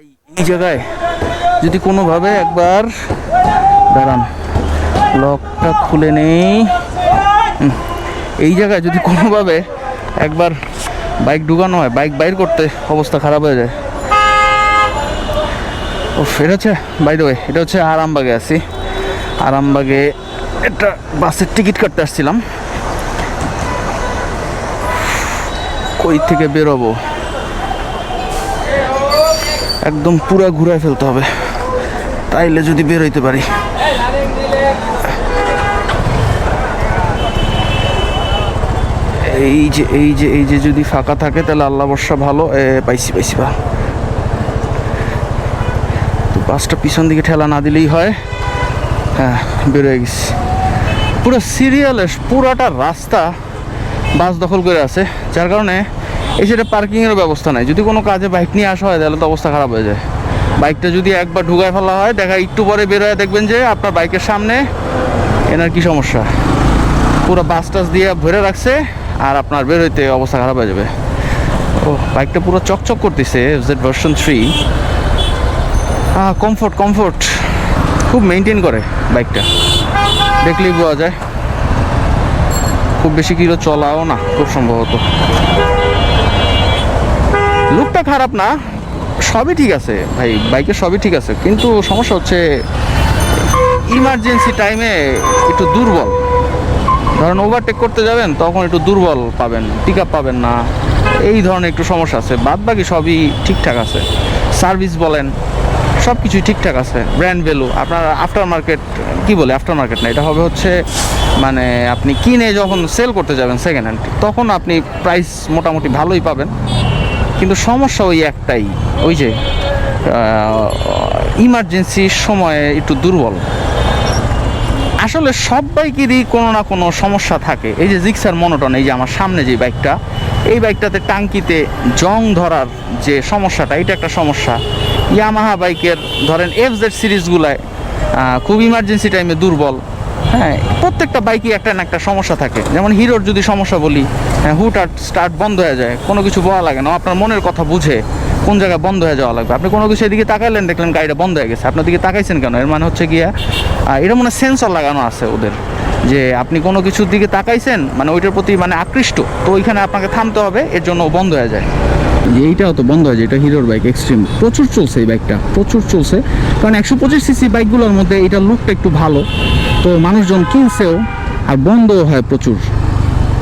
এই জায়গায় যদি কোনোভাবে একবার দাঁড়ান, লকটা খুলে নেই। এই জায়গায় যদি কোনোভাবে একবার বাইক ঢুকানো হয়, বাইক বাইর করতে অবস্থা খারাপ হয়ে যায়। ও এটা হচ্ছে, বাই দ্য ওয়ে, এটা হচ্ছে আরামবাগে আছি। আরামবাগে একটা বাসের টিকিট কাটতে আসছিলাম। কই থেকে বেরোবো, একদম পুরা ঘুরায় ফেলতে হবে, তাইলে যদি বেরোইতে পারি। এই যে যদি ফাঁকা থাকে তাহলে আল্লাহ বর্ষা ভালো। পাইছি বা তো বাসটা পিছন দিকে ঠেলা না দিলেই হয়। হ্যাঁ, বেরোয় গেছি। পুরো সিরিয়ালে পুরাটা রাস্তা বাস দখল করে আছে, যার কারণে এই সেটা পার্কিংয়ের ব্যবস্থা নাই। যদি কোনো কাজে বাইক নিয়ে আসা হয় তাহলে তো অবস্থা খারাপ হয়ে যায়। বাইকটা যদি একবার ঢুকায় ফেলা হয়, দেখা একটু পরে বেরোয় দেখবেন যে আপনার বাইকের সামনে এনার কি সমস্যা, পুরো বাস টাস দিয়ে ভরে রাখছে, আর আপনার বেরোইতে অবস্থা খারাপ হয়ে যাবে। ও বাইকটা পুরো চকচক করতেছে, FZ ভার্সন 3। কমফোর্ট খুব মেনটেন করে বাইকটা, দেখলেই বোঝা যায়। খুব বেশি কিলো চলাও না খুব সম্ভবত। লুকটা খারাপ না, সবই ঠিক আছে ভাই, বাইকের সবই ঠিক আছে, কিন্তু সমস্যা হচ্ছে ইমার্জেন্সি টাইমে একটু দুর্বল। ধরেন ওভারটেক করতে যাবেন, তখন একটু দুর্বল পাবেন, পিক আপ পাবেন না, এই ধরনের একটু সমস্যা আছে। বাদ বাকি সবই ঠিকঠাক আছে, সার্ভিস বলেন সব কিছুই ঠিকঠাক আছে। ব্র্যান্ড ভ্যালু আপনার আফটার মার্কেট, কী বলে আফটার মার্কেট না, এটা হবে হচ্ছে মানে আপনি কিনে যখন সেল করতে যাবেন সেকেন্ড হ্যান্ড, তখন আপনি প্রাইস মোটামুটি ভালোই পাবেন। কিন্তু সমস্যা ওই একটাই, ওই যে ইমার্জেন্সির সময়ে একটু দুর্বল। আসলে সব বাইকেরই কোনো না কোনো সমস্যা থাকে। এই যে জিক্সার মনোটন, এই যে আমার সামনে যে বাইকটা, এই বাইকটাতে টাঙ্কিতে জং ধরার যে সমস্যাটা, এটা একটা সমস্যা। ইয়ামাহা বাইকের ধরেন FZ সিরিজগুলায় খুব ইমার্জেন্সি টাইমে দুর্বল। হ্যাঁ, প্রত্যেকটা বাইকই একটা না একটা সমস্যা থাকে। যেমন হিরোর যদি সমস্যা বলি, হুট হাট স্টার্ট বন্ধ হয়ে যায়, কোনো কিছু বলা লাগে না, আপনার মনের কথা বুঝে কোন জায়গায় বন্ধ হয়ে যাওয়া লাগবে। আপনি কোনো কিছু এদিকে তাকাইলেন, দেখলেন গাড়িটা বন্ধ হয়ে গেছে, আপনার দিকে তাকাইছেন কেন? এর মানে হচ্ছে গিয়া এটা মনে সেন্সর লাগানো আছে ওদের, যে আপনি কোনো কিছুর দিকে তাকাইছেন মানে ওইটার প্রতি মানে আকৃষ্ট, তো ওইখানে আপনাকে থামতে হবে, এর জন্য বন্ধ হয়ে যায়। এইটাও তো বন্ধ হয়ে যায়, এটা হিরোর বাইক এক্সট্রিম, প্রচুর চলছে এই বাইকটা, প্রচুর চলছে। কারণ 125cc বাইকগুলোর মধ্যে এটার লুকটা একটু ভালো, তো মানুষজন কিনছেও, আর বন্ধও হয় প্রচুর।